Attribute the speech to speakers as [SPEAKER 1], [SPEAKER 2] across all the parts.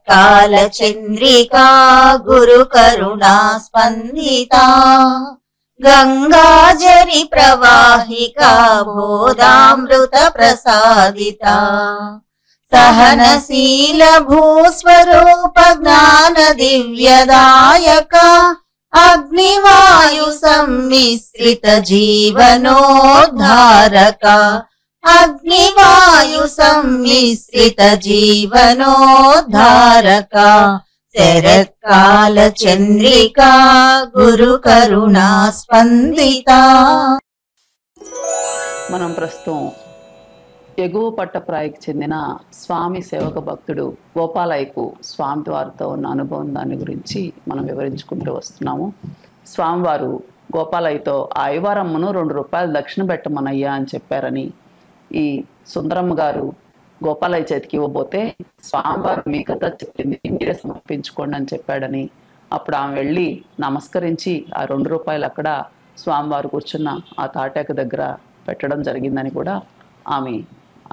[SPEAKER 1] कालचन्द्रिका गुरुकरुणा स्पन्दिता गंगाजरी प्रवाहिका बोधामृत प्रसादिता सहनशील भूस्वरूप ज्ञान दिव्यदायका अग्निवायु सम्मिश्रित जीवनोद्धारका अग्निवायु सम्मिश्रित जीवनोद्धारका शरत्काल चंद्रिका गुरु करुणा स्पंदिता।
[SPEAKER 2] మనం ప్రస్తుతం ఎగువ పట్టప్రాయకు చెందిన స్వామి సేవక భక్తుడు గోపాలయ్యకు స్వామి వారితో ఉన్న అనుభవం దాని గురించి మనం వివరించుకుంటూ వస్తున్నాము. స్వామివారు గోపాలయ్యతో ఆ ఐవారమ్మను 2 రూపాయలు దక్షిణ పెట్టమనయ్యా అని చెప్పారని ఈ సుందరమ్మ గారు గోపాలయ్య చేతికి ఇవ్వబోతే స్వామివారు మీ కథ చెప్పింది మీరే సమర్పించుకోండి అని చెప్పాడని అప్పుడు ఆమె వెళ్ళి నమస్కరించి ఆ 2 రూపాయలు అక్కడ స్వామివారు కూర్చున్న ఆ తాటాకు దగ్గర పెట్టడం జరిగిందని కూడా ఆమె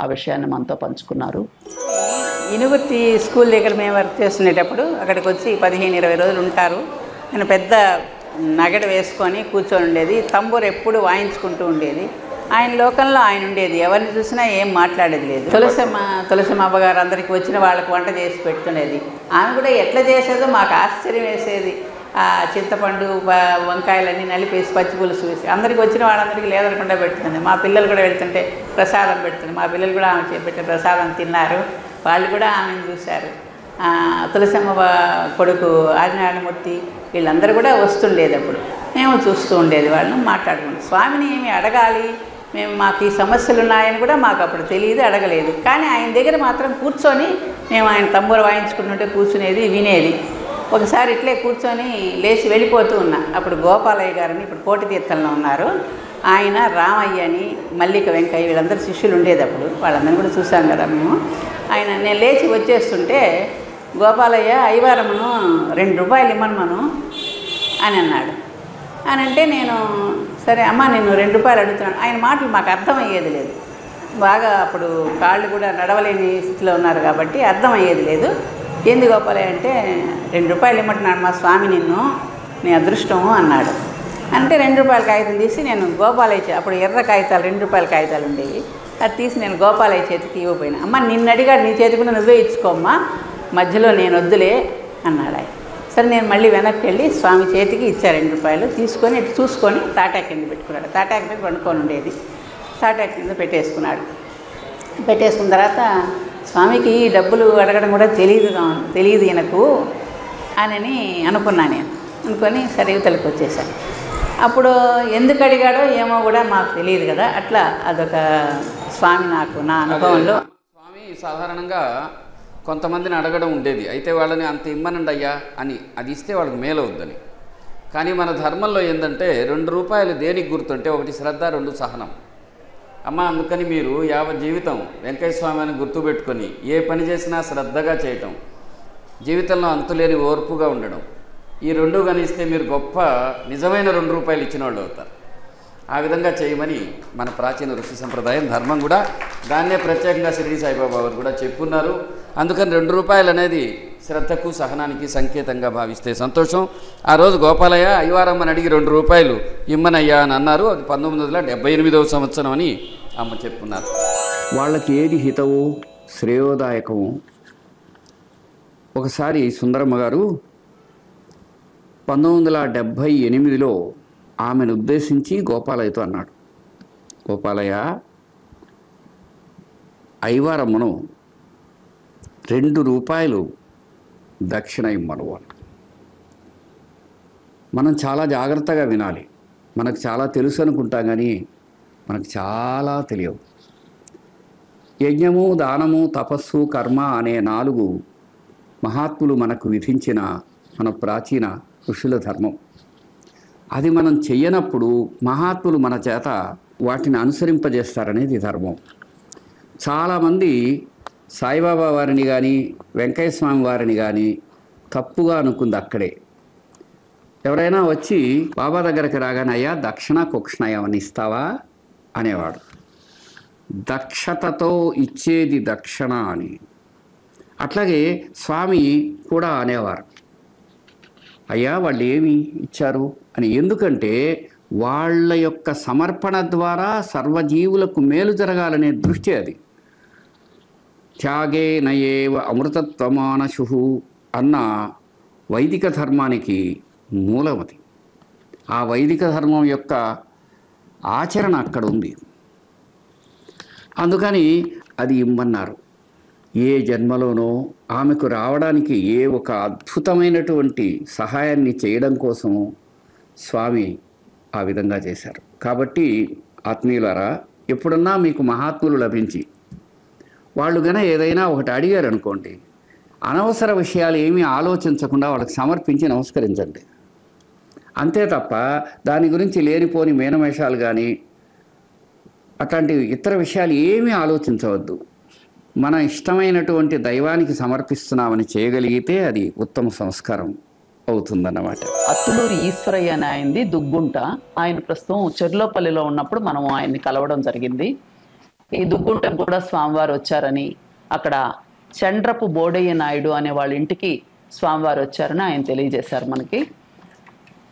[SPEAKER 2] ఆ విషయాన్ని మనతో పంచుకున్నారు.
[SPEAKER 3] యూనివర్సిటీ స్కూల్ దగ్గర మేము వర్క్ చేస్తునేటప్పుడు అక్కడికి వచ్చి 15-20 రోజులు ఉంటారు. నేను పెద్ద నగడ వేసుకొని కూర్చొని ఉండేది, తంబూరు ఎప్పుడు వాయించుకుంటూ ఉండేది. ఆయన లోకంలో ఆయన ఉండేది, ఎవరిని చూసినా ఏం మాట్లాడేది లేదు. తులసమ్మ అవ్వగారు అందరికి వచ్చిన వాళ్ళకి వంట చేసి పెడుతునేది. ఆమె కూడా ఎట్లా చేసేదో మాకు ఆశ్చర్యం వేసేది. చింతపండు వంకాయలన్నీ నలిపేసి పచ్చి పులుసు వేసి అందరికి వచ్చిన వాళ్ళందరికీ లేదనకుండా పెడుతుంది. మా పిల్లలు కూడా వెళ్తుంటే ప్రసాదం పెడుతుంది. మా పిల్లలు కూడా ఆమె చేపెట్టే ప్రసాదం తిన్నారు, వాళ్ళు కూడా ఆమెను చూశారు. తులసమ్మ కొడుకు ఆదినారాయణమూర్తి వీళ్ళందరూ కూడా వస్తుండేది. అప్పుడు మేము చూస్తూ ఉండేది, వాళ్ళని మాట్లాడుకుంటాం. స్వామిని ఏమి అడగాలి, మేము మాకు ఈ సమస్యలు ఉన్నాయని కూడా మాకు అప్పుడు తెలియదు, అడగలేదు. కానీ ఆయన దగ్గర మాత్రం కూర్చొని మేము ఆయన తంబూర వాయించుకుంటుంటే కూర్చునేది, వినేది. ఒకసారి ఇట్లే కూర్చొని లేచి వెళ్ళిపోతూ ఉన్నా. అప్పుడు గోపాలయ్య గారని ఇప్పుడు కోటి తీర్థంలో ఉన్నారు, ఆయన రామయ్య అని మల్లిక వెంకయ్య వీళ్ళందరూ శిష్యులు ఉండేది. అప్పుడు వాళ్ళందరినీ కూడా చూసాం కదా మేము. నేను లేచి వచ్చేస్తుంటే గోపాలయ్య ఐవారమ్మను 2 రూపాయలు ఇమ్మను అని అన్నాడు. అని అంటే నేను సరే అమ్మ నేను 2 రూపాయలు అడుగుతున్నాను. ఆయన మాటలు మాకు అర్థమయ్యేది లేదు, బాగా అప్పుడు కాళ్ళు కూడా నడవలేని స్థితిలో ఉన్నారు కాబట్టి అర్థమయ్యేది లేదు. ఏంది గోపాలయ్య అంటే 2 రూపాయలు ఇమ్మంటున్నాడు మా స్వామి నిన్ను, నీ అదృష్టము అన్నాడు. అంటే 2 రూపాయల కాగితం తీసి నేను గోపాలయ్య అప్పుడు ఎర్ర కాగితాలు 2 రూపాయల కాగితాలు ఉండేవి, అది తీసి నేను గోపాలయ్య చేతికి ఇవ్వబోయినా. అమ్మ నిన్ను అడిగాడు, నీ చేతి కూడా నువ్వే ఇచ్చుకోమ్మా, మధ్యలో నేను వద్దులే అన్నాడు ఆయన. సరే నేను మళ్ళీ వెనక్కి వెళ్ళి స్వామి చేతికి ఇచ్చా 2 రూపాయలు తీసుకొని ఇటు చూసుకొని తాటాక్ కింద పెట్టుకున్నాడు. తాటాక్ మీద వండుకొని ఉండేది, తాటాక్ కింద పెట్టేసుకున్నాడు. పెట్టేసుకున్న తర్వాత స్వామికి డబ్బులు అడగడం కూడా తెలియదు ఈయనకు అని అనుకున్నా. నేను అనుకొని సరే యువతలకు వచ్చేసాను. అప్పుడు ఎందుకు అడిగాడో ఏమో కూడా మాకు తెలియదు కదా. అట్లా అదొక స్వామి నాకు నా అనుభవంలో.
[SPEAKER 4] స్వామి సాధారణంగా కొంతమందిని అడగడం ఉండేది, అయితే వాళ్ళని అంత ఇమ్మనండి అయ్యా అని, అది ఇస్తే వాళ్ళకి మేలవుద్దని. కానీ మన ధర్మంలో ఏంటంటే 2 రూపాయలు దేనికి గుర్తుంటే, 1 శ్రద్ధ, 2 సహనం. అమ్మ అందుకని మీరు జీవితం వెంకయ్య స్వామి అని గుర్తుపెట్టుకొని ఏ పని చేసినా శ్రద్ధగా చేయటం, జీవితంలో అంతులేని ఓర్పుగా ఉండడం, ఈ 2 గణిస్తే మీరు గొప్ప నిజమైన 2 రూపాయలు ఇచ్చిన వాళ్ళు అవుతారు. ఆ విధంగా చేయమని మన ప్రాచీన ఋషి సంప్రదాయం, ధర్మం కూడా దాన్నే ప్రత్యేకంగా షిరిడి సాయిబాబా వారు కూడా చెప్పున్నారు. అందుకని 2 రూపాయలు అనేది శ్రద్ధకు సహనానికి సంకేతంగా భావిస్తే సంతోషం. ఆ రోజు గోపాలయ్య ఐవారమ్మని అడిగి 2 రూపాయలు ఇమ్మనయ్యా అని అన్నారు. అది 1978వ సంవత్సరం అని అమ్మ చెప్పున్నారు.
[SPEAKER 5] వాళ్ళకి ఏది హితవో శ్రేయోదాయకమో ఒకసారి సుందరమ్మ గారు 1978లో ఆమెను ఉద్దేశించి గోపాలయ్యతో అన్నాడు, గోపాలయ్య ఐవారమ్మను 2 రూపాయలు దక్షిణ ఇమ్మను అని. మనం చాలా జాగ్రత్తగా వినాలి. మనకు చాలా తెలుసు అనుకుంటాం కానీ మనకు చాలా తెలియవు. యజ్ఞము, దానము, తపస్సు, కర్మ అనే 4 మహాత్ములు మనకు విధించిన మన ప్రాచీన ఋషుల ధర్మం. అది మనం చెయ్యనప్పుడు మహాత్ములు మన చేత వాటిని అనుసరింపజేస్తారనేది ధర్మం. చాలామంది సాయిబాబా వారిని కానీ వెంకయ్య స్వామి వారిని కానీ తప్పుగా అనుకుంది అక్కడే. ఎవరైనా వచ్చి బాబా దగ్గరికి రాగానే అయ్యా దక్షిణ కుక్షణ ఏమని ఇస్తావా అనేవాడు. దక్షతతో ఇచ్చేది దక్షిణ అని. అట్లాగే స్వామి కూడా అనేవారు, అయ్యా వాళ్ళు ఏమి ఇచ్చారు అని. ఎందుకంటే వాళ్ళ యొక్క సమర్పణ ద్వారా సర్వజీవులకు మేలు జరగాలనే దృష్టి అది. త్యాగే నయేవ అమృతత్వమానశు అన్న వైదిక ధర్మానికి మూలమది. ఆ వైదిక ధర్మం యొక్క ఆచరణ అక్కడ ఉంది. అందుకని అది ఇమ్మన్నారు. ఏ జన్మలోనో ఆమెకు రావడానికి ఏ ఒక అద్భుతమైనటువంటి సహాయాన్ని చేయడం కోసము స్వామి ఆ విధంగా చేశారు. కాబట్టి ఆత్మీయులారా, ఎప్పుడన్నా మీకు మహాత్ములు లభించి వాళ్ళు గన ఏదైనా ఒకటి అడిగారు అనుకోండి, అనవసర విషయాలు ఏమీ ఆలోచించకుండా వాళ్ళకి సమర్పించి నమస్కరించండి. అంతే తప్ప దాని గురించి లేనిపోని మేనమేషాలు కానీ అట్లాంటి ఇతర విషయాలు ఏమీ ఆలోచించవద్దు. మన ఇష్టమైనటువంటి దైవానికి సమర్పిస్తున్నామని చేయగలిగితే అది ఉత్తమ సంస్కారం అవుతుందన్నమాట.
[SPEAKER 2] అత్తులూరి ఈశ్వరయ్య అని ఆయనది దుగ్గుంట. ఆయన ప్రస్తుతం చెర్లోపల్లిలో ఉన్నప్పుడు మనం ఆయన్ని కలవడం జరిగింది. ఈ దుగ్గుంటకు కూడా స్వామివారు వచ్చారని, అక్కడ చండ్రపు బోడయ్య నాయుడు అనే వాళ్ళ ఇంటికి స్వామివారు వచ్చారని ఆయన తెలియజేశారు మనకి.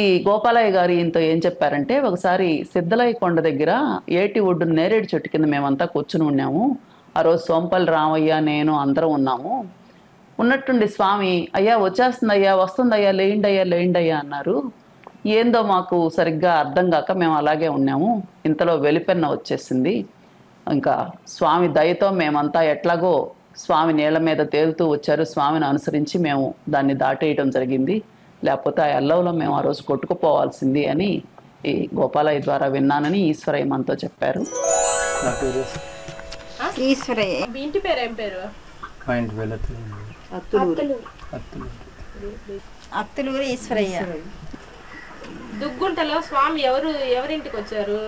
[SPEAKER 2] ఈ గోపాలయ్య గారు ఈయనతో ఏం చెప్పారంటే, ఒకసారి సిద్ధలయ్య కొండ దగ్గర ఏటి ఒడ్డు నేరేడు చెట్టు కింద మేమంతా కూర్చుని ఉన్నాము. ఆ రోజు సోంపల్లి రామయ్య, నేను అందరం ఉన్నాము. ఉన్నట్టుండి స్వామి, అయ్యా వచ్చేస్తుందయ్యా, వస్తుందయ్యా, లేండయ్యా అన్నారు. ఏందో మాకు సరిగ్గా అర్థం కాక మేము అలాగే ఉన్నాము. ఇంతలో వెలిపెన్న వచ్చేసింది. ఇంకా స్వామి దయతో మేమంతా ఎట్లాగో స్వామి నీళ్ళ మీద తేలుతూ వచ్చారు. స్వామిని అనుసరించి మేము దాన్ని దాటేయడం జరిగింది. లేకపోతే ఆ ఎల్లవలో మేము ఆ రోజు కొట్టుకుపోవాల్సింది అని ఈ గోపాలయ్య ద్వారా విన్నానని ఈశ్వరయ్య మనతో చెప్పారు.
[SPEAKER 1] ఈశ్వరయ్య.
[SPEAKER 6] మీ ఇంటి పేరు ఏం పేరు?
[SPEAKER 7] మా ఇంటి పేరు
[SPEAKER 1] అత్తులూరు ఈశ్వరయ్య.
[SPEAKER 6] దుగ్గుంటలో స్వామి ఎవరింటికి వచ్చారు?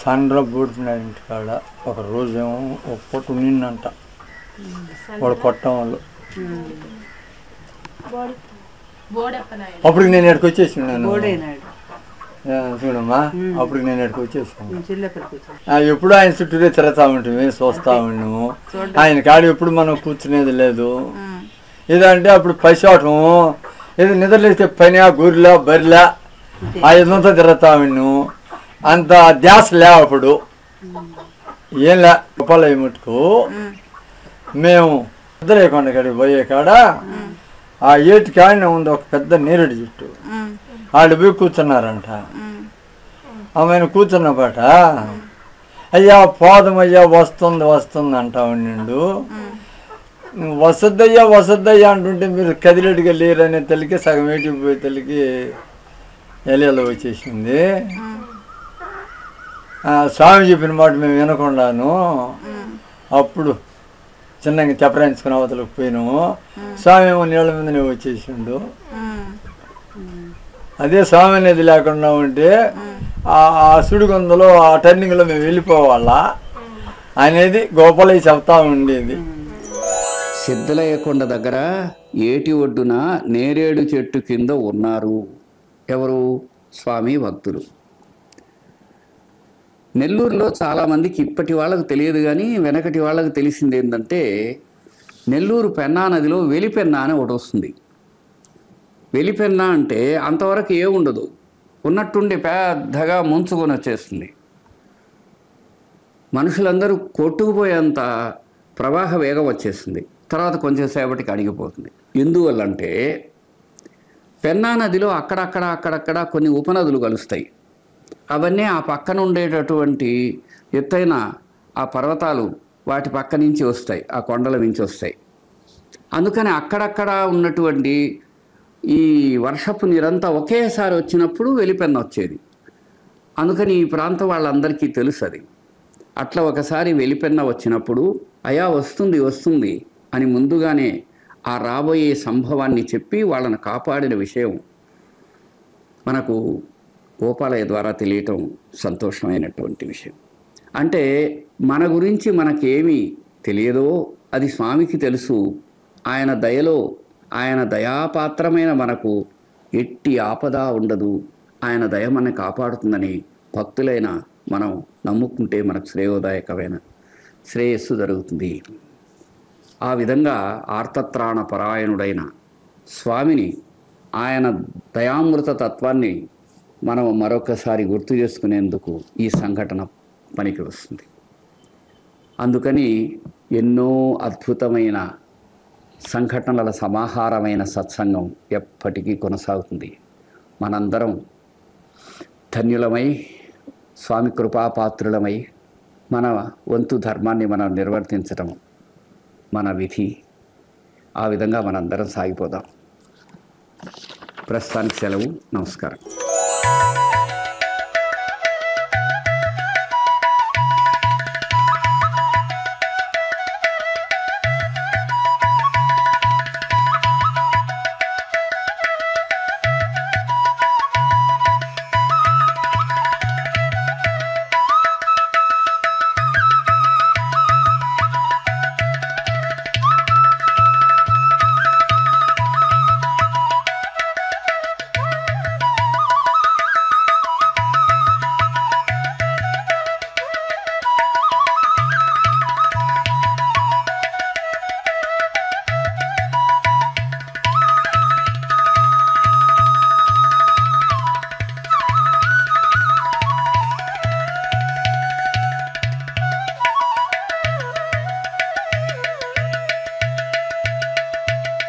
[SPEAKER 7] సండ్ర బూడిన ఇంటి కాడ ఒక రోజేమో ఒక పూట నిన్నంట వాడు కొట్టం వాళ్ళు. అప్పుడు నేను ఎక్కడికి వచ్చేసినాను చూడమ్మా. అప్పుడు నేను ఎక్కడికి వచ్చేసాను. ఎప్పుడు ఆయన చుట్టూరే తిరుగుతా ఉంటాము, చూస్తా ఉన్నాము. ఆయన కాడ ఎప్పుడు మనం కూర్చునేది లేదు. ఏదంటే అప్పుడు పసివటం, ఏదో నిద్రలేస్తే పని గూరిలా బరిలా ఆ ఇదంతా తిరుగుతా ఉన్నాము. అంత ధ్యాస లేవు అప్పుడు. ఏం లే గోపాలయ్య మటుకు మేము నిద్రలేకుండా కాడికి పోయే కాడ ఆ ఏటి కాడిన ఉంది ఒక పెద్ద నేరేడు చెట్టు. వాళ్ళు పోయి కూర్చున్నారంట. ఆమెను కూర్చున్న పాట, అయ్యా పోదమయ్యా వస్తుంది అంటా ఉండు. వసద్దయ్యా అంటుంటే మీరు కదిలేటిగా లేరనే తల్లికి సగం ఏటికి పోయి తల్లికి ఎలియలో వచ్చేసింది. స్వామి చెప్పిన మాట మేము వినకుండాను అప్పుడు చిన్నగా చెప్పరాయించుకుని అవతలకు పోయినాము. స్వామి ఏమో నీళ్ళ మీదనే వచ్చేసిండు. అదే స్వామి అనేది లేకుండా ఉంటే ఆ సుడిగొందలో ఆ టర్నింగ్లో మేము వెళ్ళిపోవాలా అనేది గోపాలయ్య చెప్తా ఉండేది.
[SPEAKER 5] సిద్ధలయ్య కొండ దగ్గర ఏటి ఒడ్డున నేరేడు చెట్టు కింద ఉన్నారు. ఎవరు? స్వామి భక్తులు. నెల్లూరులో చాలామందికి ఇప్పటి వాళ్ళకు తెలియదు, కానీ వెనకటి వాళ్ళకు తెలిసింది ఏంటంటే, నెల్లూరు పెన్నా నదిలో వెలిపెన్నా అని ఒకటి వస్తుంది. వెలిపెన్నా అంటే అంతవరకు ఏముండదు, ఉన్నట్టుండి పెద్దగా ముంచుకొని వచ్చేస్తుంది. మనుషులందరూ కొట్టుకుపోయేంత ప్రవాహ వేగం వచ్చేస్తుంది. తర్వాత కొంచెం సేపటికి అడిగిపోతుంది. ఎందువల్లంటే పెన్నా నదిలో అక్కడక్కడ కొన్ని ఉపనదులు కలుస్తాయి. అవన్నీ ఆ పక్కన ఉండేటటువంటి ఎత్తైన ఆ పర్వతాలు వాటి పక్క నుంచి వస్తాయి, ఆ కొండల నుంచి వస్తాయి. అందుకని అక్కడక్కడ ఉన్నటువంటి ఈ వర్షపు నీరంతా ఒకేసారి వచ్చినప్పుడు వెలిపెన్న వచ్చేది. అందుకని ఈ ప్రాంతం వాళ్ళందరికీ తెలుసు అది. అట్లా ఒకసారి వెలిపెన్న వచ్చినప్పుడు అయా వస్తుంది అని ముందుగానే ఆ రాబోయే సంభవాన్ని చెప్పి వాళ్ళని కాపాడిన విషయం మనకు గోపాలయ్య ద్వారా తెలియటం సంతోషమైనటువంటి విషయం. అంటే మన గురించి మనకేమీ తెలియదో అది స్వామికి తెలుసు. ఆయన దయలో, ఆయన దయాపాత్రమైన మనకు ఎట్టి ఆపద ఉండదు. ఆయన దయ మనని కాపాడుతుందని భక్తులైన మనం నమ్ముకుంటే మనకు శ్రేయోదాయకమైన శ్రేయస్సు జరుగుతుంది. ఆ విధంగా ఆర్తత్రాణ పరాయణుడైన స్వామిని, ఆయన దయామృత తత్వాన్ని మనం మరొకసారి గుర్తు చేసుకునేందుకు ఈ సంఘటన పనికి వస్తుంది. అందుకని ఎన్నో అద్భుతమైన సంఘటనల సమాహారమైన సత్సంగం ఎప్పటికీ కొనసాగుతుంది. మనందరం ధన్యులమై, స్వామి కృపాపాత్రులమై, మన వంతు ధర్మాన్ని మనం నిర్వర్తించటం మన విధి. ఆ విధంగా మనందరం సాగిపోదాం. ప్రస్తుతానికి సెలవు. నమస్కారం.